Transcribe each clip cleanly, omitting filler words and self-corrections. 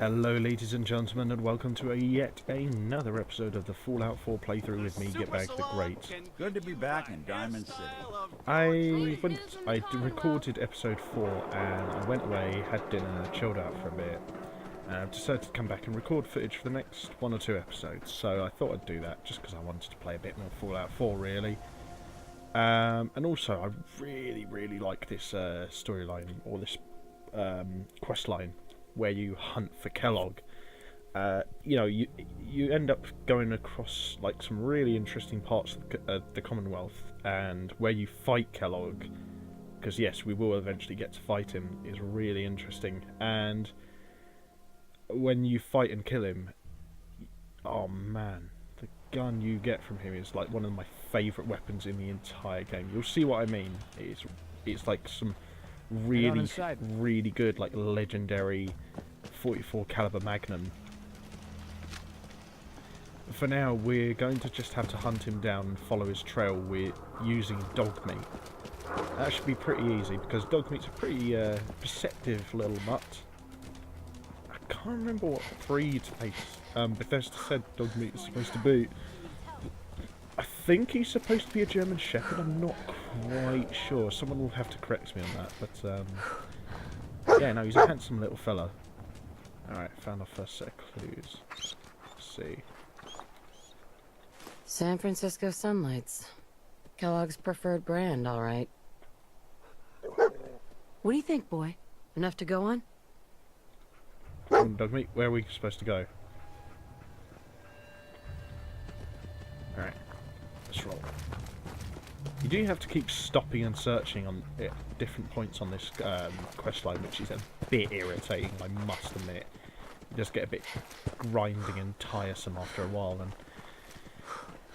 Hello ladies and gentlemen, and welcome to yet another episode of the Fallout 4 playthrough with me, Gitbag the Great. Good to be back in Diamond City. I recorded episode 4 and I went away, had dinner, chilled out for a bit, and I've decided to come back and record footage for the next 1 or 2 episodes, so I thought I'd do that just because I wanted to play a bit more Fallout 4 really. And also I really like this storyline, or this quest line, where you hunt for Kellogg. You know, you end up going across like some really interesting parts of the Commonwealth, and where you fight Kellogg, because yes, we will eventually get to fight him, is really interesting. And when you fight and kill him, oh man, the gun you get from him is like one of my favourite weapons in the entire game. You'll see what I mean. It's like some really good, like legendary 44 caliber Magnum. For now, we're going to just have to hunt him down and follow his trail. We're using dog meat. That should be pretty easy because dog meat's a pretty perceptive little mutt. I can't remember what breed Bethesda said dog meat is supposed to be. I think he's supposed to be a German Shepherd. I'm not quite sure. Someone will have to correct me on that. But yeah, no, he's a handsome little fella. Alright, found our first set of clues. Let's see. San Francisco Sunlights. Kellogg's preferred brand, alright. What do you think, boy? Enough to go on? Dog meat, where are we supposed to go? Alright, let's roll. You do have to keep stopping and searching on different points on this quest line, which is a bit irritating, I must admit. It does get a bit grinding and tiresome after a while, and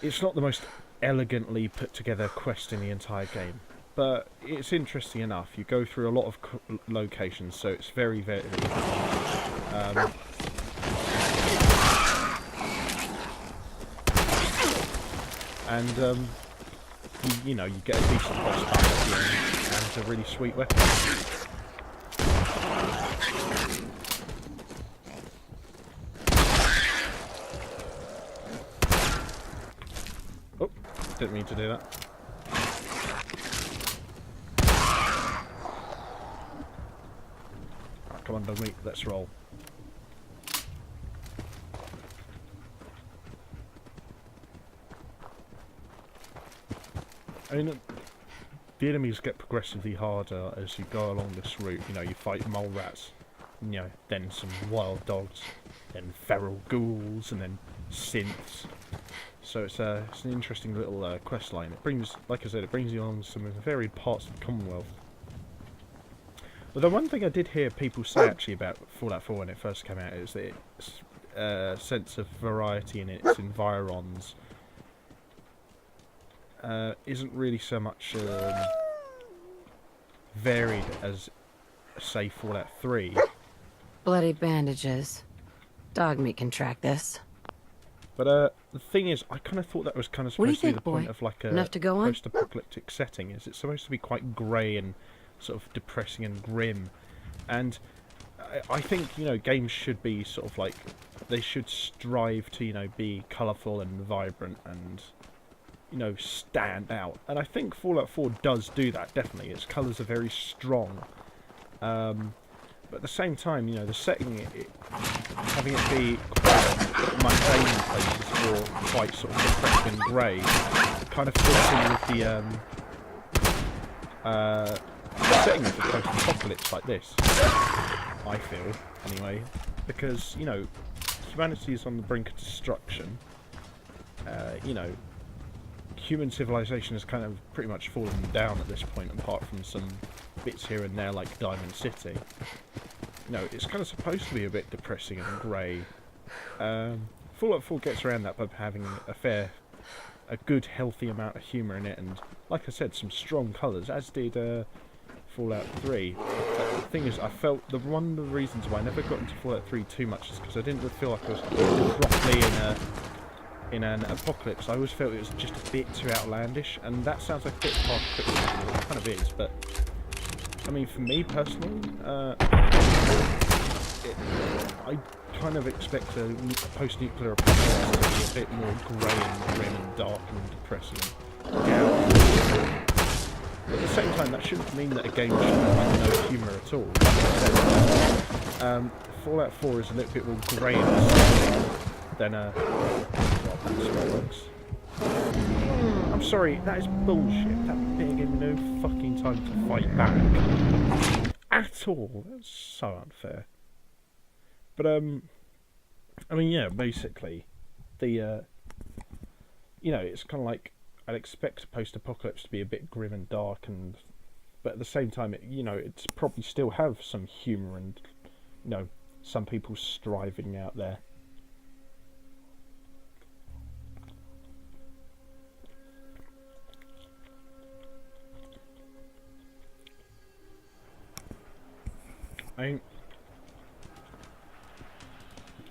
it's not the most elegantly put together quest in the entire game, but it's interesting enough. You go through a lot of locations, so it's very you know, you get a decent boss battle at the end, and it's a really sweet weapon. Oh, didn't mean to do that. Right, come on, dog meat, let's roll. I mean, the enemies get progressively harder as you go along this route. You know, you fight mole rats, you know, then some wild dogs, then feral ghouls, and then synths. So it's an interesting little quest line. It brings, like I said, it brings you on some varied parts of the Commonwealth. Although one thing I did hear people say actually about Fallout 4 when it first came out is that its sense of variety in its environs isn't really so much varied as, say, Fallout 3. Bloody bandages. Dog meat can track this. But the thing is, I kind of thought that was kind of supposed to be the point of like a post-apocalyptic setting. Is it's supposed to be quite grey and sort of depressing and grim, and I think, you know, games should be sort of like, they should strive to, you know, be colourful and vibrant and, you know, stand out. And I think Fallout 4 does do that, definitely. Its colours are very strong. But at the same time, you know, the setting, having it be quite mundane in places or quite sort of depressing and grey, kind of fits in with the setting of the post-apocalypse like this, I feel, anyway. Because, you know, humanity is on the brink of destruction. You know, human civilization has kind of pretty much fallen down at this point, apart from some bits here and there like Diamond City. You know, it's kind of supposed to be a bit depressing and grey. Fallout 4 gets around that by having a good, healthy amount of humour in it, and, like I said, some strong colours, as did Fallout 3. But the thing is, I felt one of the reasons why I never got into Fallout 3 too much is because I didn't feel like I was properly in an apocalypse. I always felt it was just a bit too outlandish, and that sounds like a bit hard criticism. It kind of is, but I mean, for me personally, I kind of expect a post-nuclear apocalypse to be a bit more grey and grim and dark and depressing. Yeah. At the same time, that shouldn't mean that a game should have like, no humour at all. Like I said, Fallout 4 is a little bit more grey and sad than I'm sorry, that is bullshit. That bit gave me no fucking time to fight back. At all. That's so unfair. But, I mean, yeah, basically, the, you know, it's kind of like, I'd expect post-apocalypse to be a bit grim and dark, but at the same time, you know, it's probably still have some humour and, you know, some people striving out there.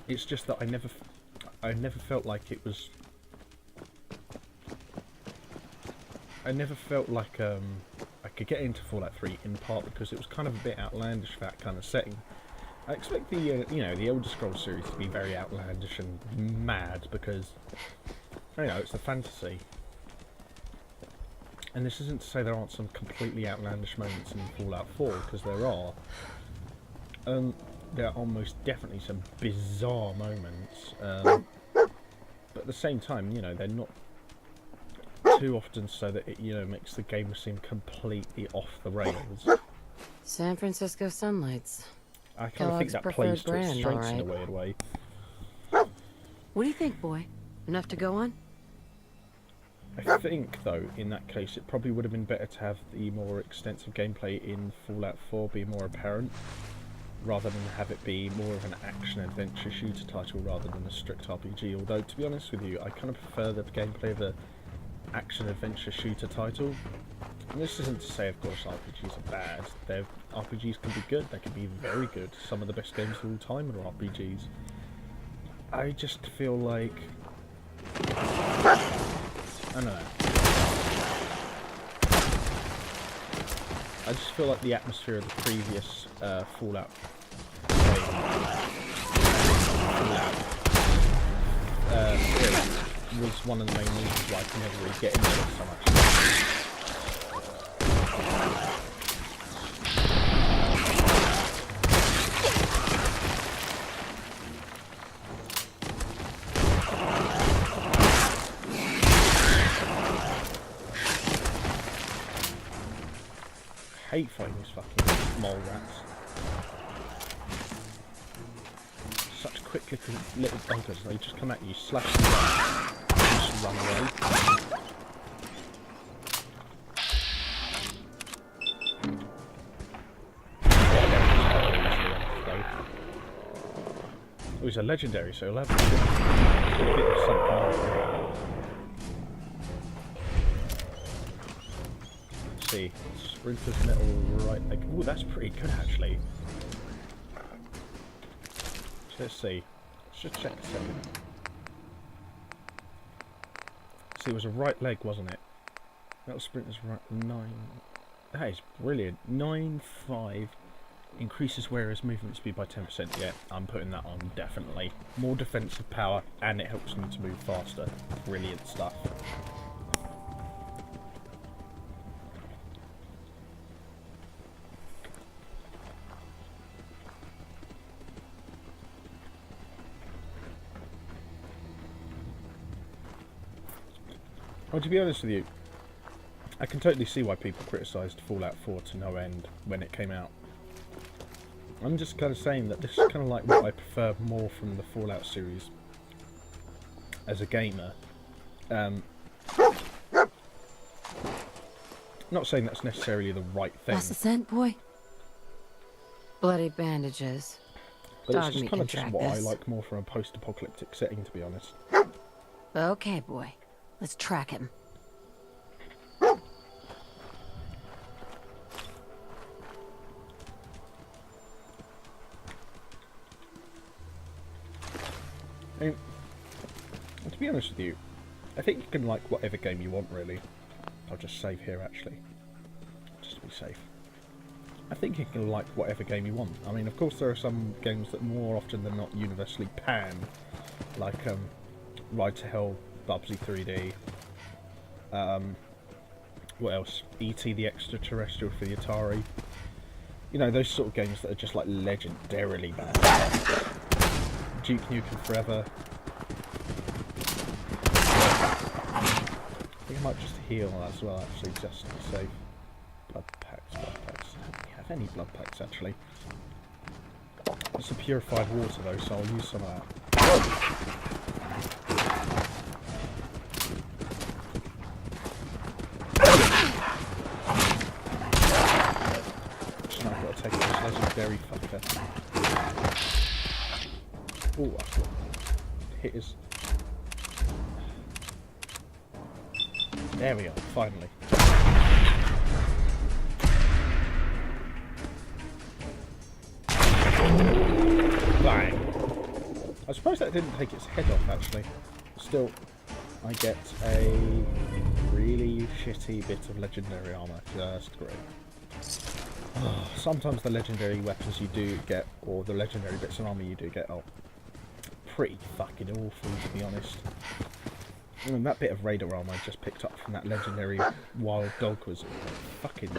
It's just that I never felt like it was. I never felt like I could get into Fallout 3 in part because it was kind of a bit outlandish for that kind of setting. I expect the you know, the Elder Scrolls series to be very outlandish and mad because, you know, it's a fantasy. And this isn't to say there aren't some completely outlandish moments in Fallout 4, because there are. There are most definitely some bizarre moments, but at the same time, you know, they're not too often so that it, you know, makes the game seem completely off the rails. San Francisco sunlights. I kind of think that plays to its strengths in a weird way. What do you think, boy? Enough to go on? I think, though, in that case, it probably would have been better to have the more extensive gameplay in Fallout 4 be more apparent, rather than have it be more of an action-adventure shooter title rather than a strict RPG. Although, to be honest with you, I kind of prefer the gameplay of a action-adventure shooter title. And this isn't to say, of course, RPGs are bad. RPGs can be good, they can be very good. Some of the best games of all time are RPGs. I just feel like... I don't know. I just feel like the atmosphere of the previous Fallout was one of the main reasons why I can never really get into it so much. I hate fighting these fucking mole rats. Such quick little buggers. They just come at you, slash them down, and just run away. Oh, he's a legendary, so he'll have a bit of something. Let's see. Sprinter's metal right leg. Ooh, that's pretty good actually. So let's see. Let's just check a second. See, it was a right leg, wasn't it? That was Sprinter's right 9. That is brilliant. 9-5 increases wearer's movement speed by 10%. Yeah, I'm putting that on definitely. More defensive power, and it helps me to move faster. Brilliant stuff. Well, to be honest with you, I can totally see why people criticised Fallout 4 to no end when it came out. I'm just kind of saying that this is kind of like what I prefer more from the Fallout series as a gamer. Not saying that's necessarily the right thing. Lost the scent, boy? Bloody bandages. But it's just kind of just what I like more from a post-apocalyptic setting, to be honest. Okay, boy. Let's track him. And to be honest with you, I think you can like whatever game you want, really. I'll just save here, actually, just to be safe. I think you can like whatever game you want. I mean, of course, there are some games that more often than not universally pan, like Ride to Hell, Bubsy 3D. What else? E.T. the Extraterrestrial for the Atari. You know, those sort of games that are just like legendarily bad. Duke Nukem Forever. I think I might just heal as well, actually, just to be safe. Blood packs. Do we have any blood packs, actually? It's a purified water, though, so I'll use some of that. Just now I've got to take this legendary fucker. Oh, I've got hitters. There we are, finally. Bang! I suppose that didn't take its head off, actually. Still, I get a really shitty bit of legendary armour. Just great. Oh, sometimes the legendary weapons you do get, or the legendary bits of armour you do get, are pretty fucking awful, to be honest. And that bit of radar armor I just picked up from that legendary wild dog was fucking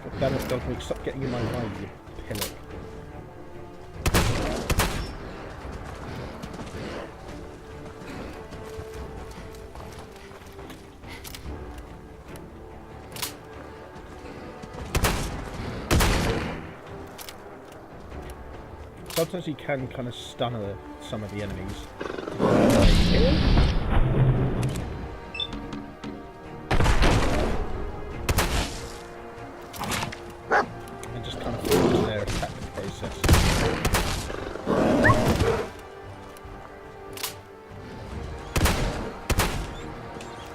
God damn it, dog meat, stop getting in my way, you pillock. Sometimes you can kind of stun some of the enemies. And just kind of force their attack process.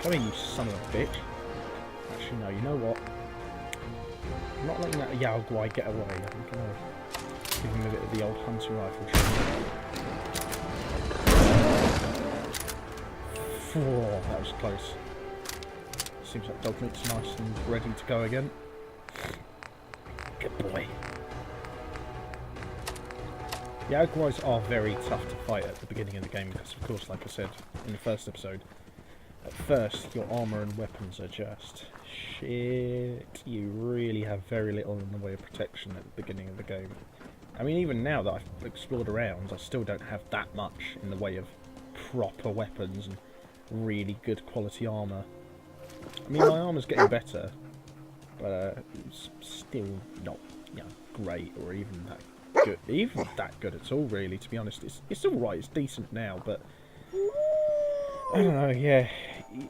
Come here, you son of a bitch. Actually, no, you know what? I'm not letting that Yaoguai get away. I'm gonna give him a bit of the old hunting rifle training. Oh, that was close. Seems like dog meat's nice and ready to go again. Good boy. Yaoguais are very tough to fight at the beginning of the game because, of course, like I said in the first episode, at first your armour and weapons are just shit. You really have very little in the way of protection at the beginning of the game. I mean, even now that I've explored around, I still don't have that much in the way of proper weapons and really good quality armour. I mean, my armour's getting better, but it's still not, you know, great or even that good at all, really, to be honest. It's alright, it's decent now, but I don't know, yeah,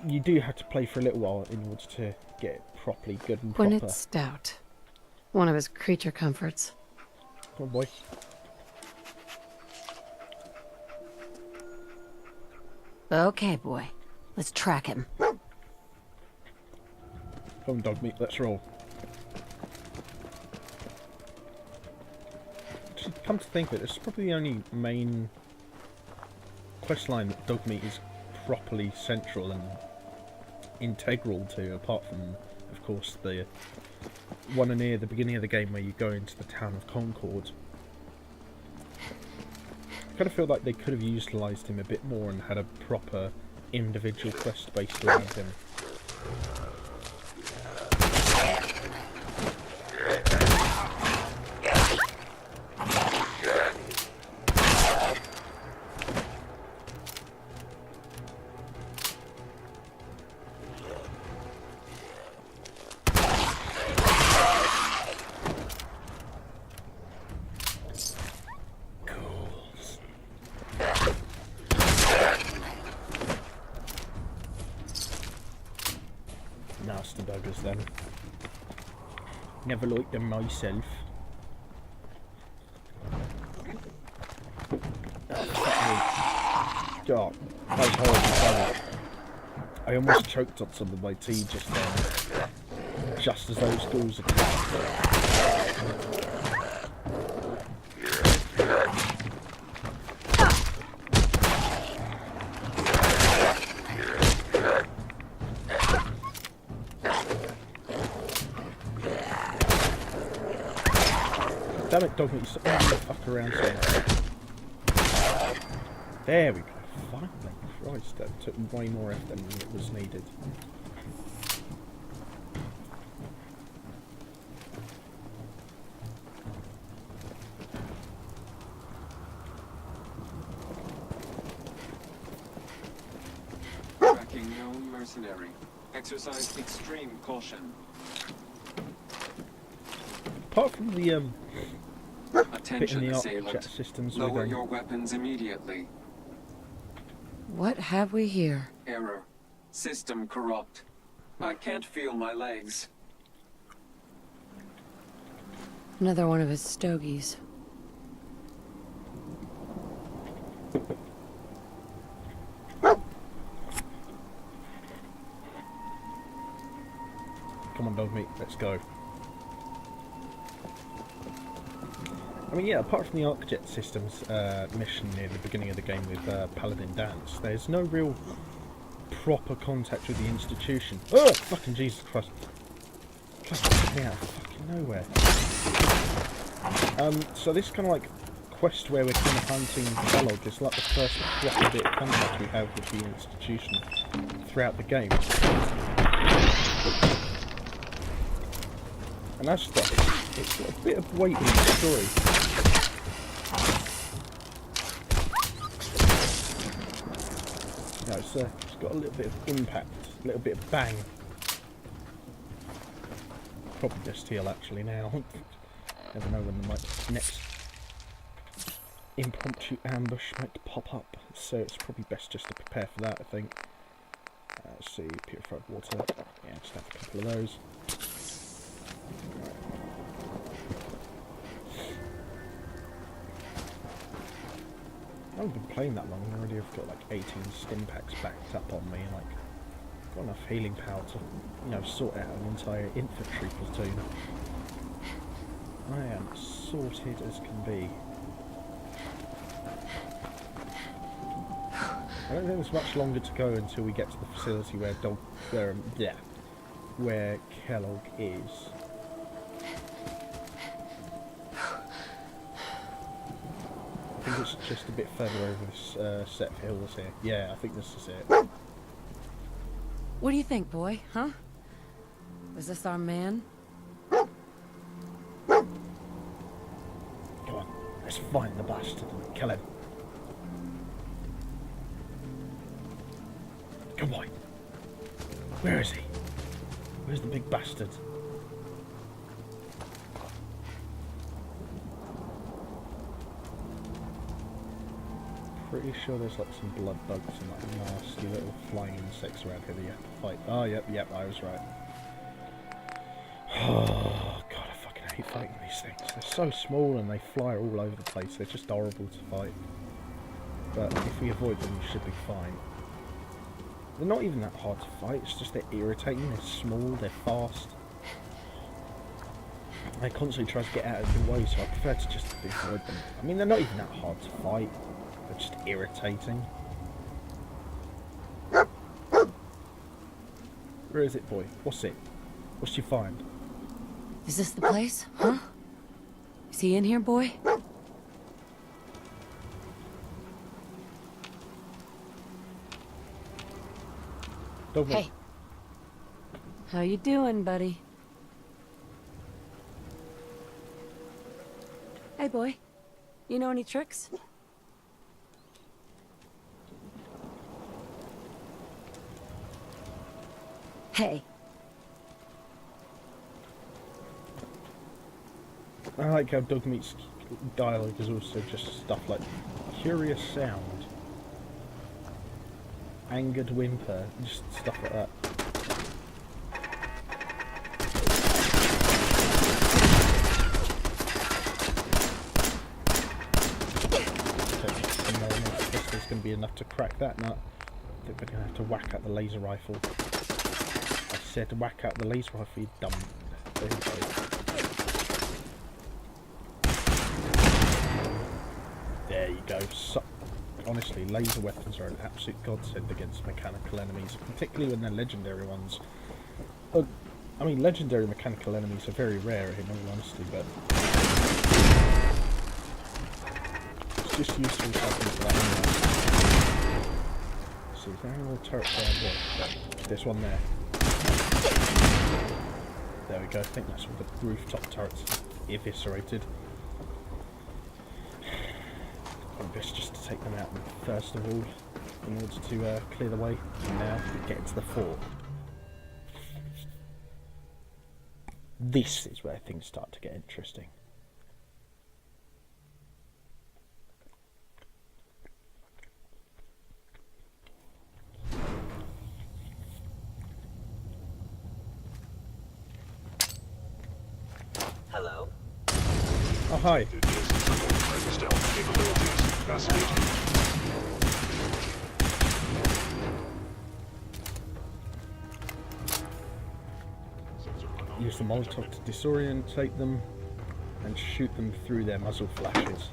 you do have to play for a little while in order to get it properly good and proper. When it's stout. One of his creature comforts. Come on, boy. Okay, boy. Let's track him. Come on, dog meat, let's roll. Actually, come to think of it, it's probably the only main questline that dog meat is properly central and integral to, apart from, of course, the one near the beginning of the game where you go into the town of Concord. I kind of feel like they could have utilised him a bit more and had a proper individual quest based around him. Nasty buggers then. Never liked them myself. God, that was horrible. I almost choked on some of my tea just then. Just as those ghouls attacked. Damn it, dog meat, stop moving the fuck around so much. There we go. Finally. Christ, that took way more effort than it was needed. Tracking known mercenary. Exercise extreme caution. Apart from the Attention, the jet assailant. systems Lower with your weapons immediately. What have we here? Error. System corrupt. I can't feel my legs. Another one of his stogies. Come on, dog meat, let's go. I mean, yeah, apart from the Arcjet Systems mission near the beginning of the game with Paladin Dance, there's no real proper contact with the institution. Oh, fucking Jesus Christ. Get me out of fucking nowhere. So this kind of like quest where we're kind of hunting Kellogg is like the first proper bit of contact we have with the institution throughout the game. And that's stuff, it's got a bit of weight in the story. No, it's got a little bit of impact, a little bit of bang. Probably just heal actually now. Never know when the next impromptu ambush might pop up, so it's probably best just to prepare for that, I think. Let's see, purified water. Yeah, just have a couple of those. I haven't been playing that long, and already I've got like 18 stim packs backed up on me, and like got enough healing power to, you know, sort out an entire infantry platoon. I am sorted as can be. I don't think there's much longer to go until we get to the facility where Kellogg is. I think it's just a bit further over this set of hills here. Yeah, I think this is it. What do you think, boy? Huh? Was this our man? Come on, let's find the bastard and kill him. Come on. Where is he? Where's the big bastard? Pretty sure there's like some blood bugs and like nasty little flying insects around here that you have to fight. Oh, yep, I was right. Oh, God, I fucking hate fighting these things. They're so small and they fly all over the place. They're just horrible to fight. But if we avoid them, we should be fine. They're not even that hard to fight, it's just they're irritating, they're small, they're fast. They constantly try to get out of your way, so I prefer to just avoid them. I mean, they're not even that hard to fight. They're just irritating. Where is it, boy? What's it? What'd you find? Is this the place? Huh? Is he in here, boy? Dog meat. Hey. How you doing, buddy? Hey, boy. You know any tricks? Hey. I like how Dog Meat's dialogue is also just stuff like curious sound, angered whimper, just stuff like that. I guess there's going to be enough to crack that nut. I think we're going to have to whack out the laser rifle. I said whack out the laser rifle, you dumb. There you go. There you go. So, honestly, laser weapons are an absolute godsend against mechanical enemies, particularly when they're legendary ones. I mean, legendary mechanical enemies are very rare in all honesty, but just useful something for that anyway. See, is there any more turrets around here? There's one there. There we go, I think that's all the rooftop turrets eviscerated. Probably best just to take them out first of all, in order to clear the way. And now we get into the fort. This is where things start to get interesting. Hello. Oh, hi. Use the Molotov to disorientate them and shoot them through their muzzle flashes.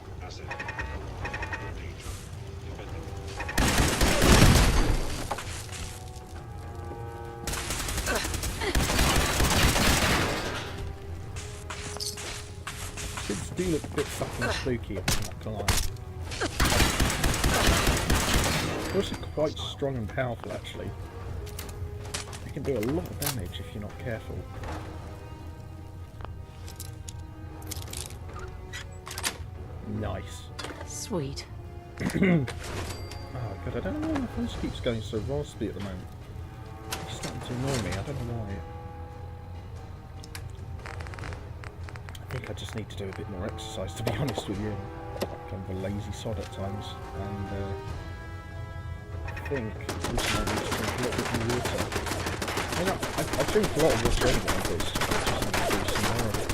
Kids do look a bit fucking spooky, I'm not gonna lie. They're also quite strong and powerful actually. They can do a lot of damage if you're not careful. Nice. Sweet. Oh god, I don't know why my voice keeps going so raspy at the moment. It's starting to annoy me, I don't know why. I think I just need to do a bit more exercise, to be honest with you. I'm kind of a lazy sod at times, and I think also I need to drink a little bit more water. I drink a lot of water anyway, but it's just, I just need to do some more of it.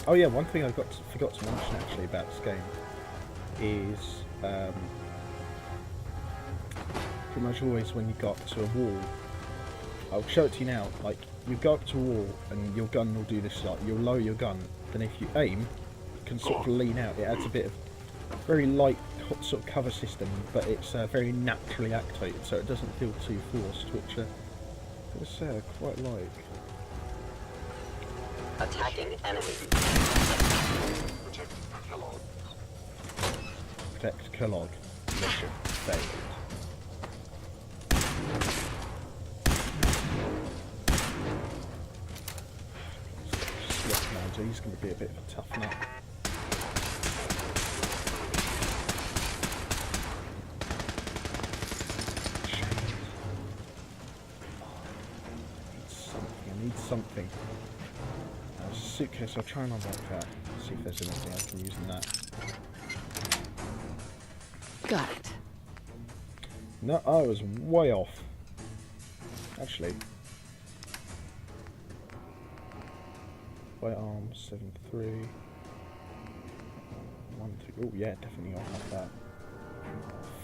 Oh yeah, one thing I forgot to mention actually about this game is pretty much always when you go up to a wall, I'll show it to you now, like you go up to a wall and your gun will do this, like you'll lower your gun, then if you aim, you can sort of lean out. It adds a bit of very light sort of cover system, but it's very naturally activated, so it doesn't feel too forced, which I gotta say I quite like. Attacking enemy. Protect Kellogg. Mission failed. Slip now, he's going to be a bit of a tough nut. I need something. Suitcase, I'll try and unlock that. See if there's anything I can use in that. Got it. No, I was way off. Actually. White arm, 7.3. 1, 2. Oh yeah, definitely I'll have that.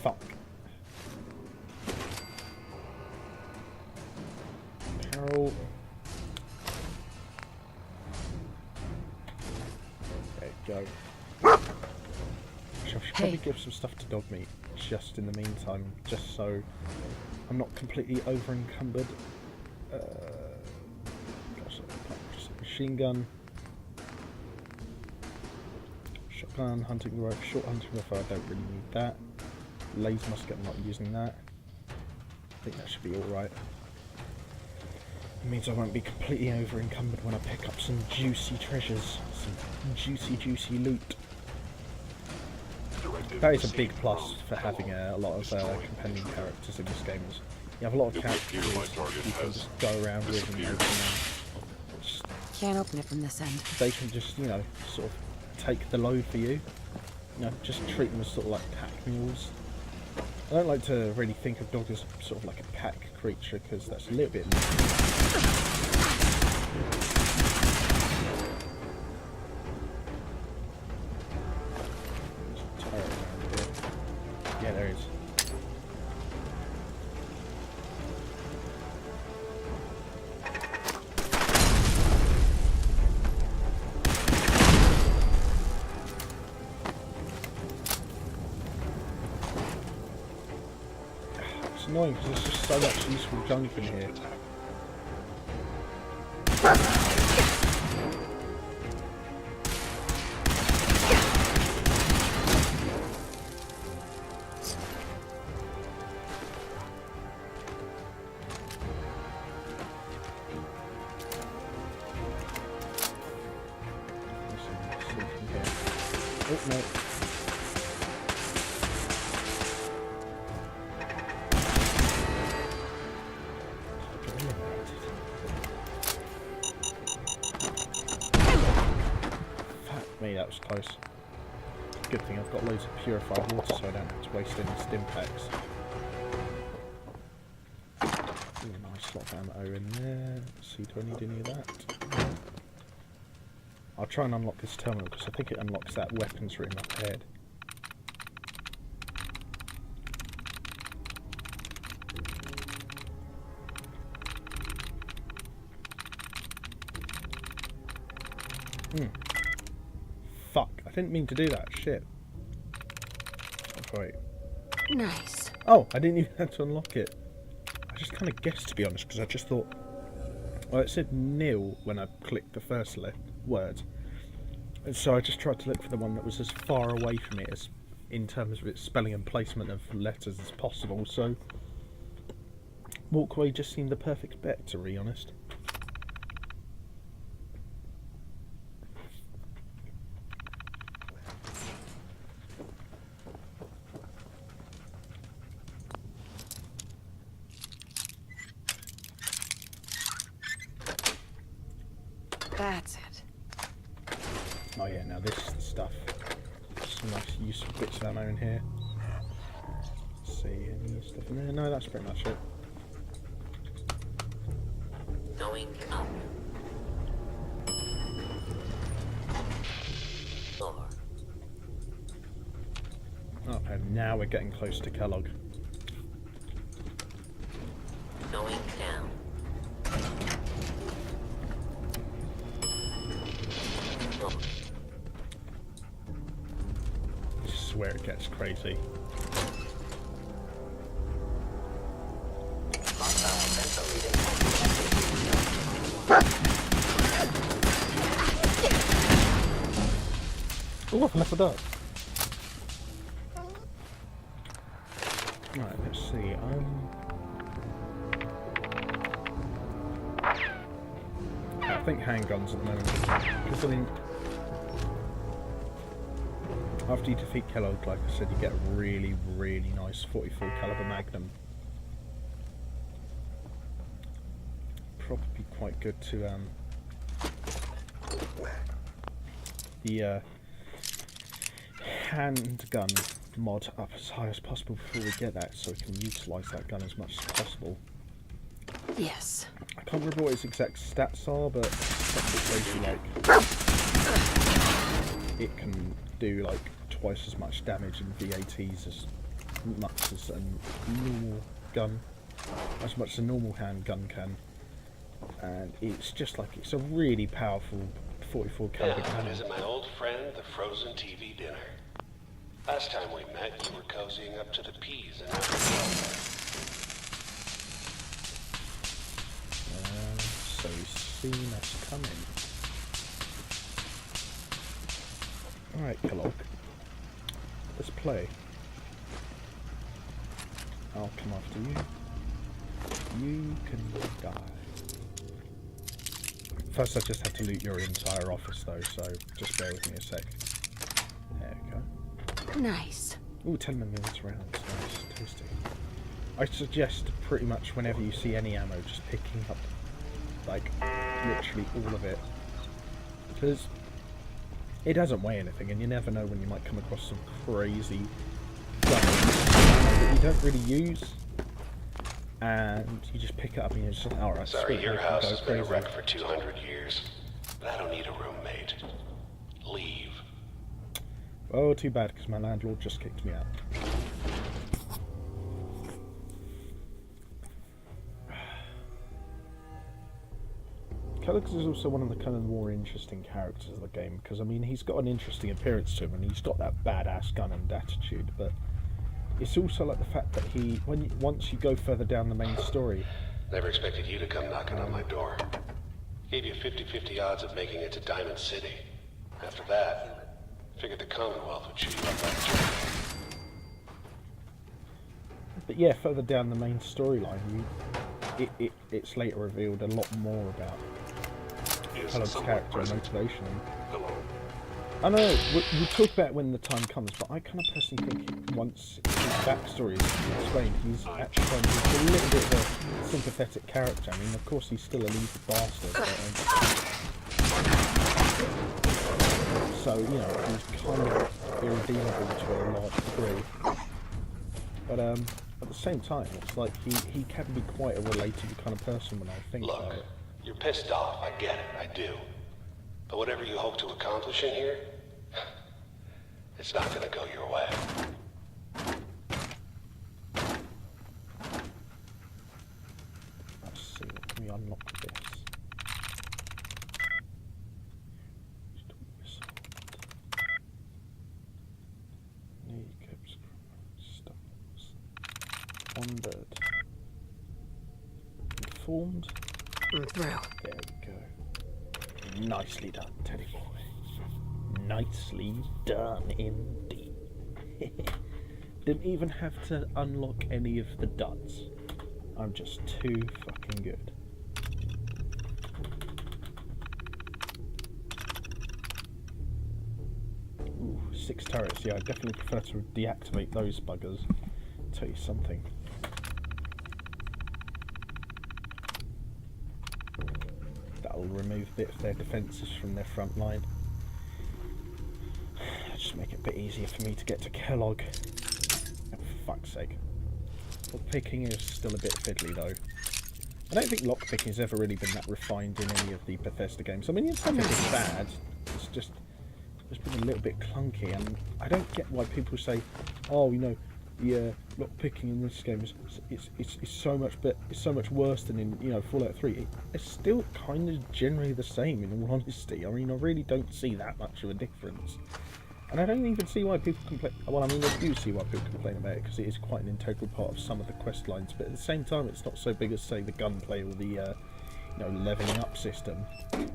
Fuck. Apparel. Go. I should probably give some stuff to dog meat just in the meantime, just so I'm not completely over encumbered. Gosh, machine gun, shotgun, hunting rifle, short hunting rifle. I don't really need that. Laser musket, I'm not using that. I think that should be all right. It means I won't be completely over encumbered when I pick up some juicy treasures, some juicy loot. That is a big plus for having a lot of companion characters in this game. You have a lot of characters you can just go around with and open them. Can't open it from this end. They can just, you know, sort of take the load for you. You know, just treat them as sort of like pack mules. I don't like to really think of dogs as sort of like a pack creature because that's a little bit. Yeah, there is. It's annoying because there's just so much useful junk in here. Oh, no. Fuck me, that was close. Good thing I've got loads of purified water so I don't have to waste any stim packs. Ooh, nice lot of ammo in there. Let's see, do I need any of that? I'll try and unlock this terminal because I think it unlocks that weapons room up ahead. Fuck, I didn't mean to do that, shit. Oh, wait. Nice. Oh, I didn't even have to unlock it. I just kind of guessed, to be honest, because I just thought... Well, it said nil when I clicked the first word. And so I just tried to look for the one that was as far away from it as in terms of its spelling and placement of letters as possible, so... Walkway just seemed the perfect bet, to be honest. That's it. Oh yeah, now this is the stuff. Some nice useful bits of ammo in here. Let's see, any stuff in there? No, that's pretty much it. Going up. Lower. Oh, and now we're getting close to Kellogg. Going down. Lower. This is where it gets crazy. Oh, I've leveled up. Right, let's see. I think handguns at the moment. Because I mean, after you defeat Kellogg, like I said, you get a really, really nice 44 caliber Magnum. Probably quite good to the handgun mod up as high as possible before we get that, so we can utilise that gun as much as possible. Yes. I can't remember what its exact stats are, but basically like it can do like twice as much damage in VATs as much as a normal gun, as much as a normal handgun can, and it's just like it's a really powerful 44 caliber Yeah, I gun. visit my old friend, the frozen TV dinner. Last time we met, you were cozying up to the peas and So you've seen us coming. Alright, Kellogg. Let's play. I'll come after you. You can die. First I just have to loot your entire office though, so just bear with me a sec. There we go. Nice. Ooh, 10 millimeters rounds. Nice, tasty. I suggest pretty much whenever you see any ammo, just picking up, like, literally all of it. Because it doesn't weigh anything, and you never know when you might come across some crazy gun that you don't really use. And you just pick it up and you're just like, alright, sorry, your house has been a crazy. wreck for 200 years. But I don't need a roommate. Leave. Oh, too bad, because my landlord just kicked me out. Kellogg is also one of the kind of more interesting characters of the game, because I mean he's got an interesting appearance to him and he's got that badass gun and attitude, but it's also like the fact that he, once you go further down the main story... Never expected you to come knocking on my door. Gave you 50-50 odds of making it to Diamond City. After that, figured the Commonwealth would chew you up like a jerk. But yeah, further down the main storyline, it's later revealed a lot more about Kellogg's character and motivation. Hello. I know, we'll talk about it when the time comes, but I kind of personally think once his backstory is explained, he's actually kind of a little bit of a sympathetic character. I mean, of course, he's still a evil bastard, but, so, you know, he's kind of irredeemable to a large degree. But at the same time, it's like he can be quite a relatable kind of person when I think Look, about it. you're pissed off. I get it. I do. But whatever you hope to accomplish in here, it's not gonna go your way. Let's see, can we unlock this? Kneecaps, stumbles, wandered, informed. I'm through. There we go. Nicely done, Teddy boy. Nicely done indeed. Didn't even have to unlock any of the duds. I'm just too fucking good. Ooh, 6 turrets. Yeah, I definitely prefer to deactivate those buggers. Tell you something. That'll remove a bit of their defences from their front line. Just make it a bit easier for me to get to Kellogg. Oh, for fuck's sake. Lockpicking is still a bit fiddly though. I don't think lockpicking has ever really been that refined in any of the Bethesda games. I mean, it's nothing bad. It's just been a little bit clunky, and I don't get why people say, "Oh, you know, the lockpicking in this game is it's so much, but it's so much worse than in, you know, Fallout 3." It's still kind of generally the same, in all honesty. I mean, I really don't see that much of a difference. And I don't even see why people complain. Well, I mean, I do see why people complain about it, because it is quite an integral part of some of the quest lines. But at the same time, it's not so big as, say, the gunplay or the, you know, leveling up system. You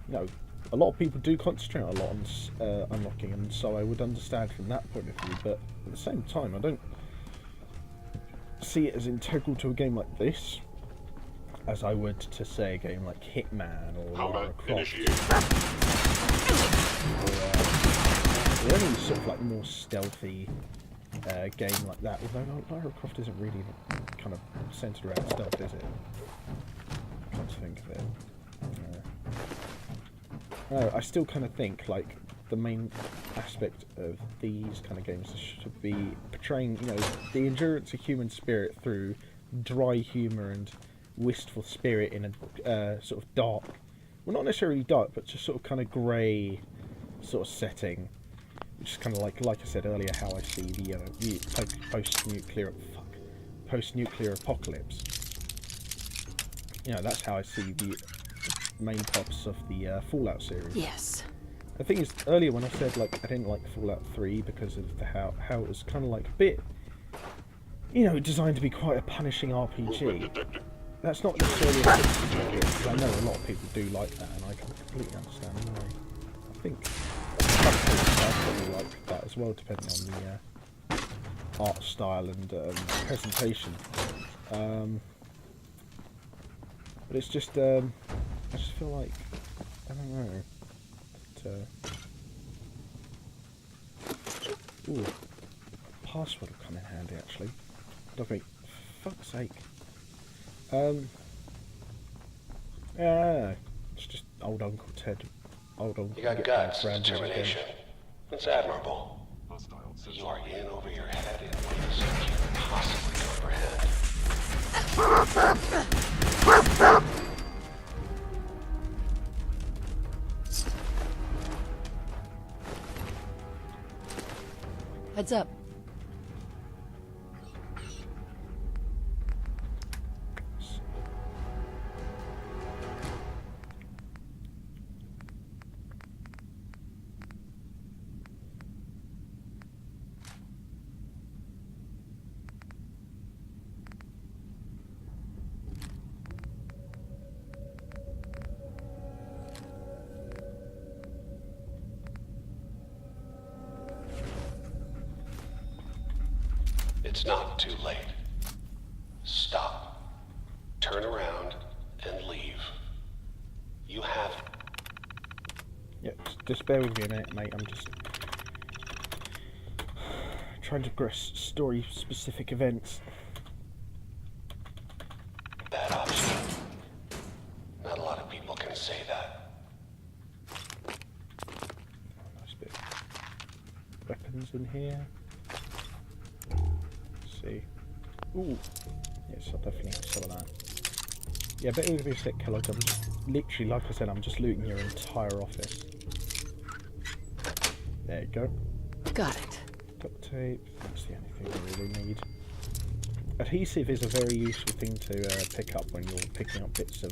know, a lot of people do concentrate a lot on unlocking, and so I would understand from that point of view. But at the same time, I don't see it as integral to a game like this as I would to, say, a game like Hitman or Lara Croft. Or any sort of like more stealthy game like that. Although Lara Croft isn't really kind of centered around stealth, is it? Come to think of it. No, I still kind of think like the main aspect of these kind of games should be portraying, you know, the endurance of human spirit through dry humour and wistful spirit in a sort of dark, well, not necessarily dark, but just sort of kind of grey sort of setting. Which is kind of like I said earlier, how I see the post-nuclear apocalypse. You know, that's how I see the main purpose of the Fallout series. Yes. The thing is, earlier when I said like I didn't like Fallout 3 because of the how it was kind of like a bit, you know, designed to be quite a punishing RPG. That's not necessarily a criticism of it, because I know a lot of people do like that, and I can completely understand why. I think I probably like that as well, depending on the art style and presentation. But it's just, I just feel like, I don't know. Ooh, password will come in handy actually. Okay, for fuck's sake. Yeah, it's just old Uncle Ted. Old Uncle You got Gitbag guts, Brand determination. It's admirable. You are in over your head in ways you can't possibly comprehend. Heads up. It's not too late. Stop. Turn around and leave. You have... Yeah, just bear with me a minute, mate. I'm just trying to progress story-specific events. Bad option. Not a lot of people can say that. Nice bit of weapons in here. Let's see. Ooh. Yes, I'll definitely have some of that. Yeah, bear with me a sec, Kellogg. I'm just, literally, like I said, I'm just looting your entire office. There you go. Got it. Duct tape, that's the only thing we really need. Adhesive is a very useful thing to pick up when you're picking up bits of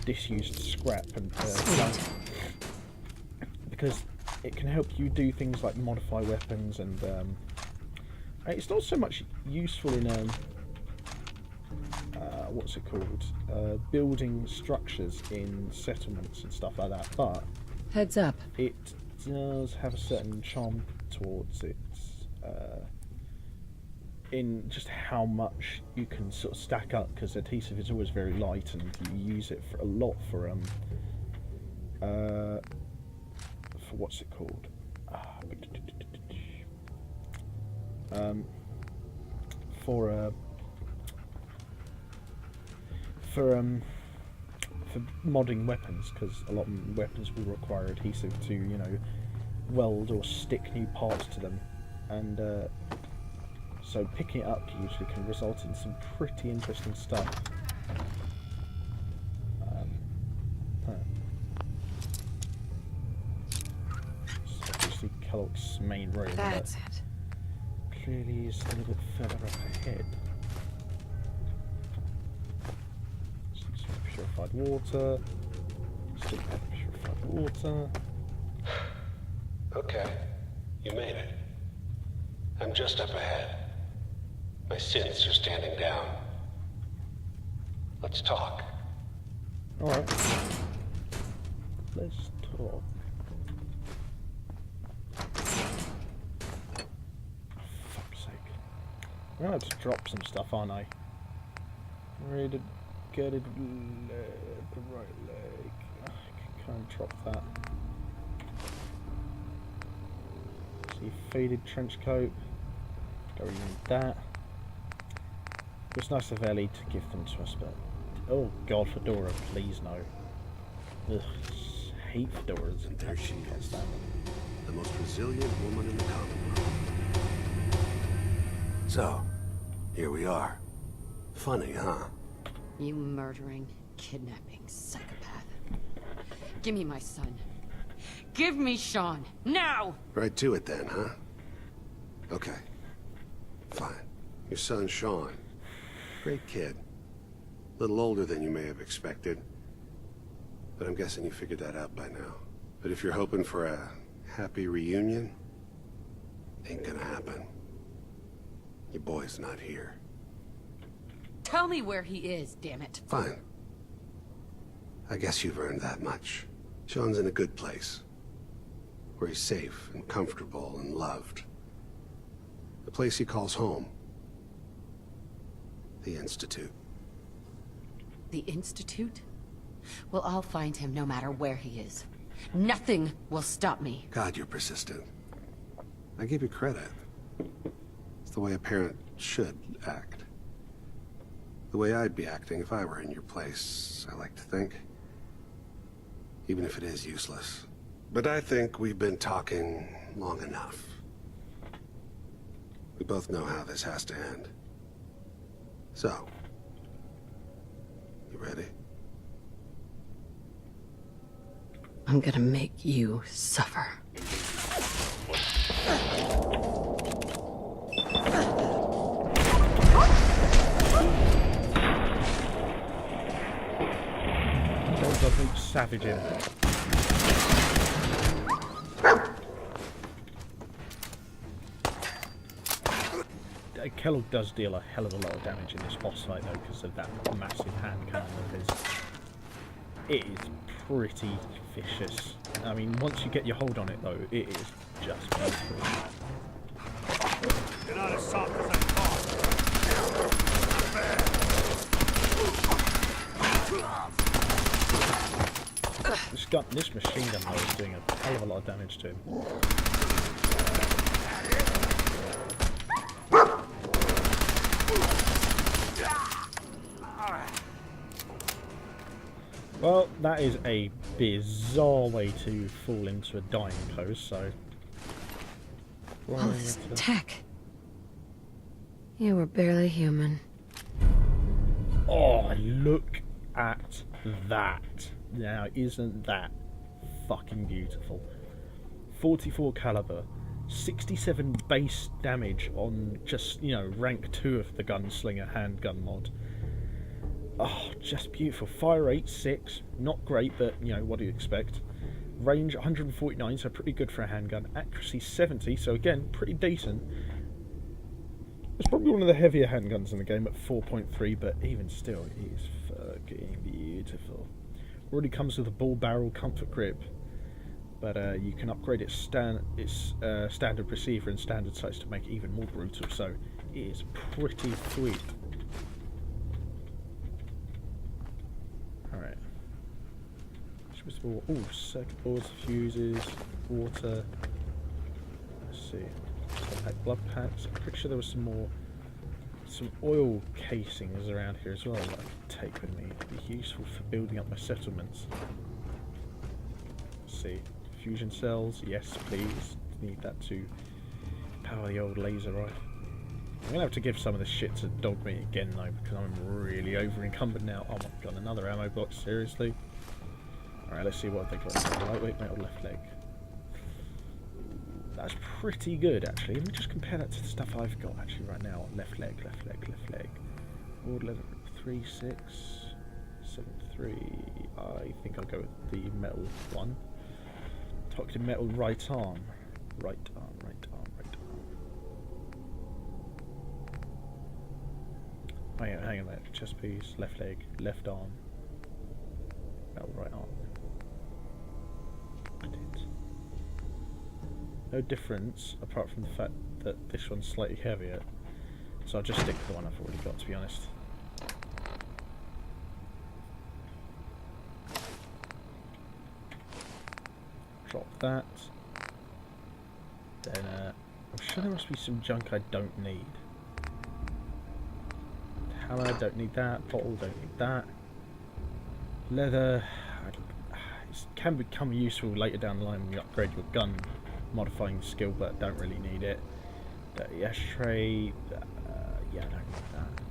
disused scrap and junk. Because it can help you do things like modify weapons, and it's not so much useful in what's it called? Building structures in settlements and stuff like that, but Heads up. it does have a certain charm towards it, in just how much you can sort of stack up, because adhesive is always very light and you use it for a lot for what's it called? For modding weapons, because a lot of weapons will require adhesive to, you know, weld or stick new parts to them, and so picking it up usually can result in some pretty interesting stuff. It's obviously Kellogg's main room, That's but it. clearly is a little bit further up ahead. Some purified water. Still have purified water. Okay, you made it. I'm just up ahead. My synths are standing down. Let's talk. Alright. Let's talk. For fuck's sake. I'm gonna have to drop some stuff, aren't I? Ready to get it, the right leg. I can't drop that. See, faded trench coat. Go in that. It's nice of Ellie to give them to us, but oh god, Fedora, please no. Ugh, hate fedoras. And there she Can't is, stand them. the most resilient woman in the Commonwealth. So, here we are. Funny, huh? You murdering, kidnapping psychopath. Give me my son. Give me Sean. Now! Right to it then, huh? Okay. Fine. Your son, Sean. Great kid. Little older than you may have expected. But I'm guessing you figured that out by now. But if you're hoping for a happy reunion, ain't gonna happen. Your boy's not here. Tell me where he is, damn it. Fine. I guess you've earned that much. Sean's in a good place. Where he's safe and comfortable and loved. The place he calls home. The Institute. The Institute? Well, I'll find him no matter where he is. Nothing will stop me. God, you're persistent. I give you credit. It's the way a parent should act. The way I'd be acting if I were in your place, I like to think. Even if it is useless. But I think we've been talking long enough. We both know how this has to end. So, you ready? I'm gonna make you suffer. There's a big savage in it. Kellogg does deal a hell of a lot of damage in this boss fight though, because of that massive hand cannon of his. It is pretty vicious. I mean, once you get your hold on it though, it is just beautiful. You're not as soft as I thought. Just this machine gun though is doing a hell of a lot of damage to him. Well, that is a bizarre way to fall into a dying pose, so... All this tech. You were barely human. Oh, look at that. Now, isn't that fucking beautiful? 44 caliber, 67 base damage on just, you know, rank 2 of the gunslinger handgun mod. Oh, just beautiful. Fire rate 6, not great, but, you know, what do you expect? Range 149, so pretty good for a handgun. Accuracy 70, so again, pretty decent. It's probably one of the heavier handguns in the game at 4.3, but even still, it is fucking beautiful. Already comes with a ball barrel comfort grip, but you can upgrade its standard receiver and standard sights to make it even more brutal, so it is pretty sweet. Alright. Oh, circuit boards, fuses, water. Let's see. Blood packs. I'm pretty sure there was some oil casings around here as well that I could take with me. It'd be useful for building up my settlements. Let's see. Fusion cells, yes please. Need that to power the old laser rifle. I'm gonna have to give some of this shit to dog meat again though, because I'm really over encumbered now. Oh my god, another ammo box, seriously? Alright, let's see what they got. Lightweight metal left leg. That's pretty good actually. Let me just compare that to the stuff I've got actually right now. Left leg, left leg, left leg. Wood leather 3, 6, 7, 3. I think I'll go with the metal one. Toxic metal right arm. Right arm, right arm, right arm. Hang on there. Chest piece, left leg, left arm. Metal right arm. No difference apart from the fact that this one's slightly heavier, so I'll just stick with the one I've already got, to be honest. Drop that. Then I'm sure there must be some junk I don't need. Hammer, don't need that. Bottle, don't need that. Leather, it can become useful later down the line when you upgrade your gun modifying skill, but don't really need it. Dirty ashtray, yeah, I don't need that.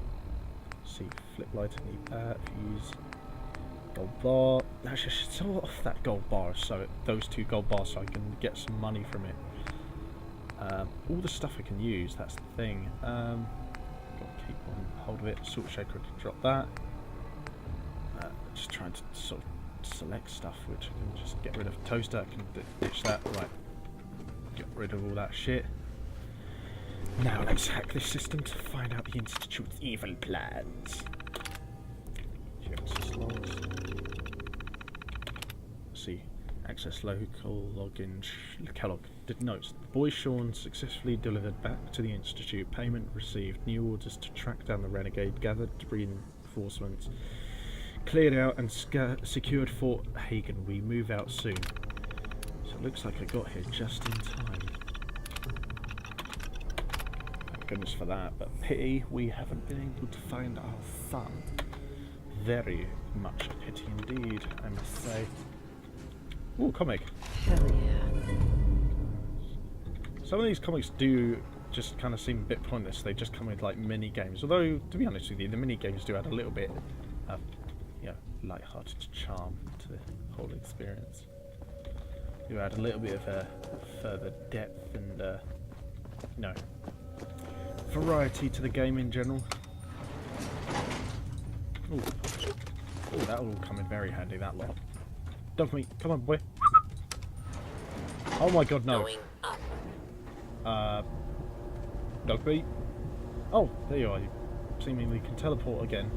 See, flip lighter, need that. Fuse, gold bar. Actually, I should sell off that gold bar, so those 2 gold bars, so I can get some money from it. All the stuff I can use, that's the thing. Gotta keep on hold of it. Salt shaker, I can drop that. Just trying to sort of select stuff, which I can just get rid of. Toaster, I can ditch that. Right. Get rid of all that shit. Now let's hack this system to find out the Institute's evil plans. Access logs. See. Access local login. Kellogg did notes. The boy Sean successfully delivered back to the Institute. Payment received. New orders to track down the renegade. Gathered reinforcements. Cleared out and secured Fort Hagen. We move out soon. Looks like I got here just in time. Thank goodness for that, but pity we haven't been able to find our son. Very much a pity indeed, I must say. Ooh, comic. Hell yeah. Some of these comics do just kind of seem a bit pointless. They just come with like mini games. Although, to be honest with you, the mini games do add a little bit of, you know, light-hearted charm to the whole experience. You add a little bit of further depth and, you know, variety to the game in general. Ooh, that will come in very handy, that lot. Dog meat, come on, boy. Oh my god, no. Going up. Dog meat. Oh, there you are. You seemingly can teleport again.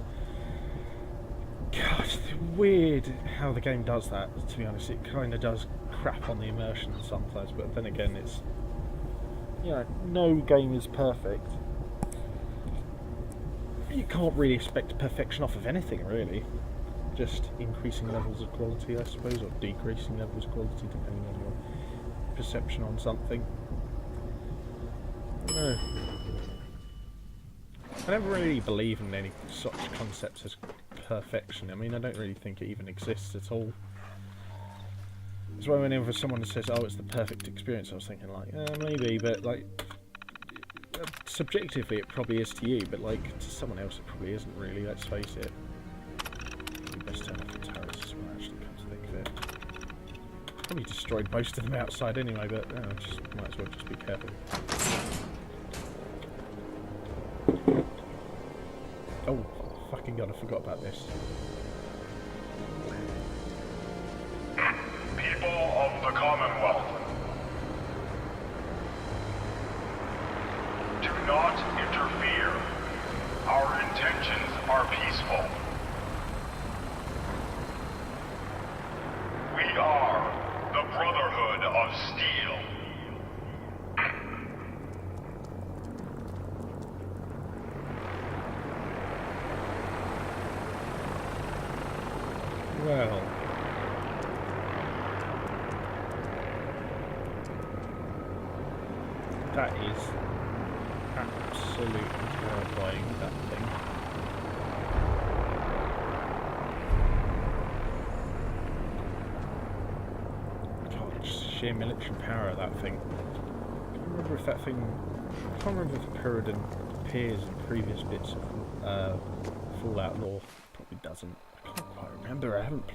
God, it's weird how the game does that, to be honest. It kind of does crap on the immersion sometimes, but then again, it's, you know, no game is perfect. You can't really expect perfection off of anything, really. just increasing levels of quality, I suppose, or decreasing levels of quality depending on your perception on something. No. I never really believe in any such concepts as perfection. I mean, I don't really think it even exists at all. That's why whenever someone says, "Oh, it's the perfect experience," I was thinking like, maybe, but like, subjectively it probably is to you, but like to someone else it probably isn't really. Let's face it. You best turn off the terrorists when I actually come to think of it. Probably destroyed most of them outside anyway, but just might as well just be careful. Oh, fucking god, I forgot about this. People of the Commonwealth, do not interfere. Our intentions are peaceful. We are the Brotherhood of Steel. Well, that is absolutely terrifying, that thing. God, just sheer military power of that thing. I can't remember if that thing... I can't remember if the Pyramid appears in previous bits of Fallout lore. Probably doesn't. I can't quite remember. I haven't...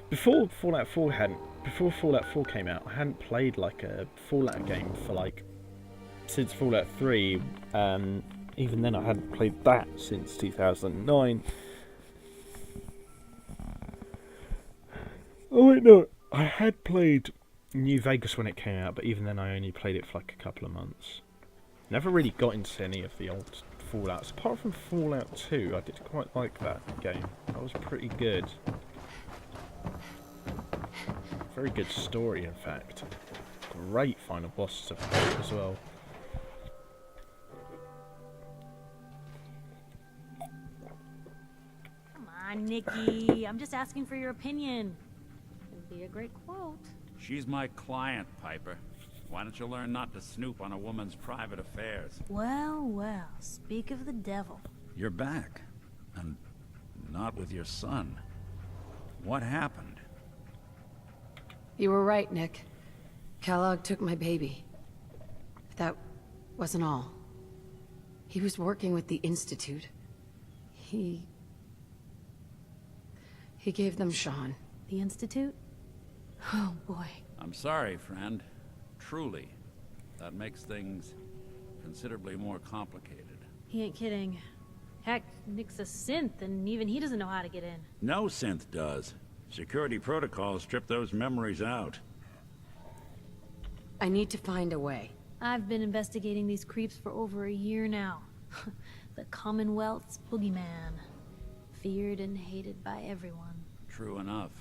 Before Fallout 4 came out, I hadn't played like a Fallout game for like... since Fallout 3, even then I hadn't played that since 2009. Oh wait, no, I had played New Vegas when it came out, but even then I only played it for like a couple of months. Never really got into any of the old Fallouts, apart from Fallout 2. I did quite like that game. That was pretty good. Very good story, in fact. Great final boss to fight as well. Come on, Nikki. I'm just asking for your opinion. It'd be a great quote. She's my client, Piper. Why don't you learn not to snoop on a woman's private affairs? Well, well, speak of the devil. You're back. And not with your son. What happened? You were right, Nick. Kellogg took my baby. That wasn't all. He was working with the Institute. He gave them Sean. The Institute? Oh, boy. I'm sorry, friend. Truly. That makes things considerably more complicated. He ain't kidding. Heck, Nick's a synth, and even he doesn't know how to get in. No synth does. Security protocols strip those memories out. I need to find a way. I've been investigating these creeps for over a year now. The Commonwealth's boogeyman. Feared and hated by everyone. True enough.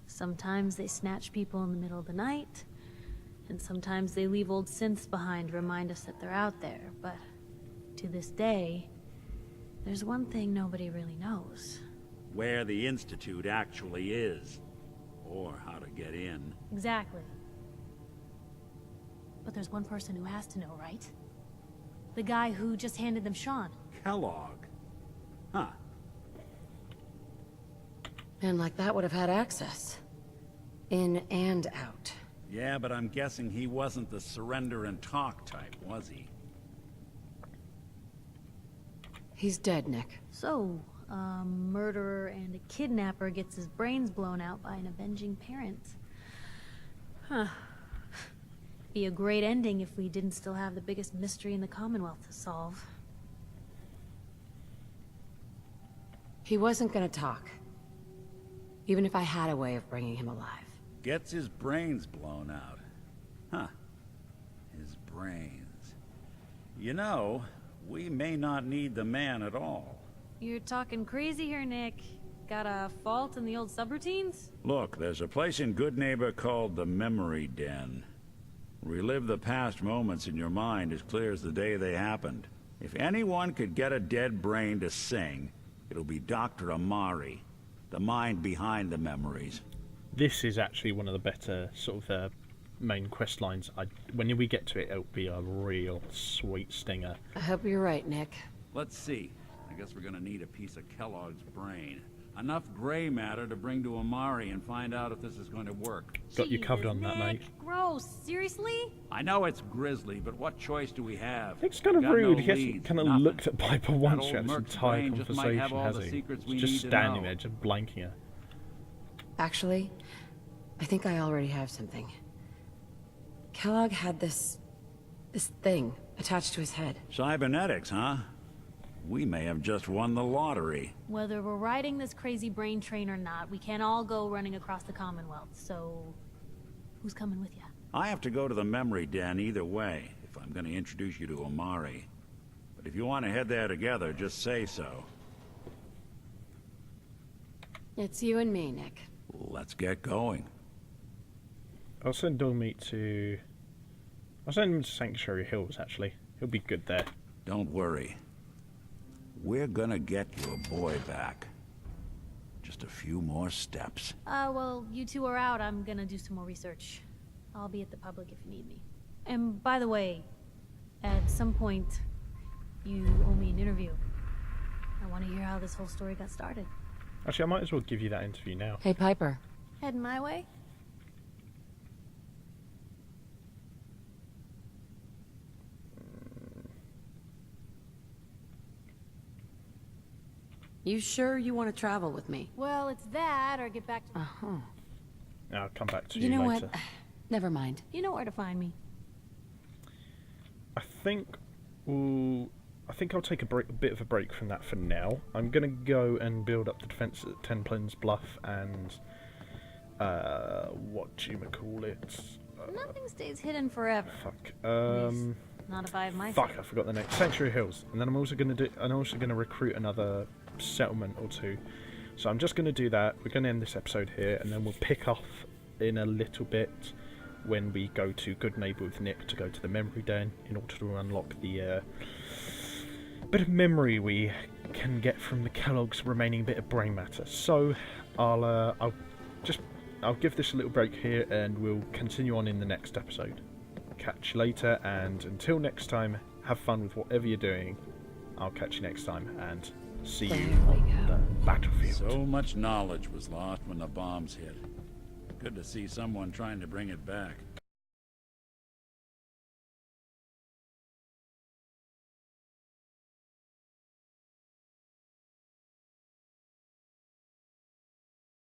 Sometimes they snatch people in the middle of the night, and sometimes they leave old synths behind to remind us that they're out there, but to this day, there's one thing nobody really knows. Where the Institute actually is. Or how to get in. Exactly. But there's one person who has to know, right? The guy who just handed them Sean. Kellogg. Huh. Man like that would have had access. In and out. Yeah, but I'm guessing he wasn't the surrender and talk type, was he? He's dead, Nick. So, a murderer and a kidnapper gets his brains blown out by an avenging parent. Huh. Be a great ending if we didn't still have the biggest mystery in the Commonwealth to solve. He wasn't gonna talk. Even if I had a way of bringing him alive. Gets his brains blown out. Huh. His brains. You know, we may not need the man at all. You're talking crazy here, Nick. Got a fault in the old subroutines? Look, there's a place in Good Neighbor called the Memory Den. Relive the past moments in your mind as clear as the day they happened. If anyone could get a dead brain to sing, it'll be Dr. Amari. The mind behind the memories. This is actually one of the better sort of main quest lines. When we get to it, it'll be a real sweet stinger. I hope you're right, Nick. Let's see. I guess we're gonna need a piece of Kellogg's brain. Enough gray matter to bring to Amari and find out if this is going to work. Got you covered on Jesus, that, mate. Nick, gross. Seriously? I know it's grisly, but what choice do we have? It's kind of Got rude. no he hasn't leads, kind of nothing. looked at Piper once old yet. This Merc's entire brain just might have conversation, all has the he? secrets we Just need to standing know. there, just blanking her. Actually, I think I already have something. Kellogg had this thing attached to his head. Cybernetics, huh? We may have just won the lottery. Whether we're riding this crazy brain train or not, we can't all go running across the Commonwealth, so... who's coming with you? I have to go to the memory den either way, if I'm going to introduce you to Omari. But if you want to head there together, just say so. It's you and me, Nick. Let's get going. I'll send Dolmeat to... I'll send him to Sanctuary Hills, actually. He'll be good there. Don't worry. We're gonna get your boy back. Just a few more steps. Well, you two are out. I'm gonna do some more research. I'll be at the public if you need me. And by the way, at some point, you owe me an interview. I want to hear how this whole story got started. Actually, I might as well give you that interview now. Hey, Piper. Heading my way? You sure you want to travel with me? Well, it's that, or get back to... Uh-huh. I'll come back to You you know later. what? Never mind. You know where to find me. I think I'll take a bit of a break from that for now. I'm gonna go and build up the defense at Ten Plains Bluff and whatchamacallit. Nothing stays hidden forever. Fuck. At least, not if I have my Fuck, say. I forgot the name. Sanctuary Hills. And then I'm also gonna recruit another settlement or two. So I'm just gonna do that. We're gonna end this episode here, and then we'll pick off in a little bit when we go to Good Neighbour with Nick to go to the memory den in order to unlock the bit of memory we can get from the Kellogg's remaining bit of brain matter. So I'll give this a little break here, and we'll continue on in the next episode. Catch you later, and until next time, have fun with whatever you're doing. I'll catch you next time, and see you There we on go. the battlefield. So much knowledge was lost when the bombs hit. Good to see someone trying to bring it back.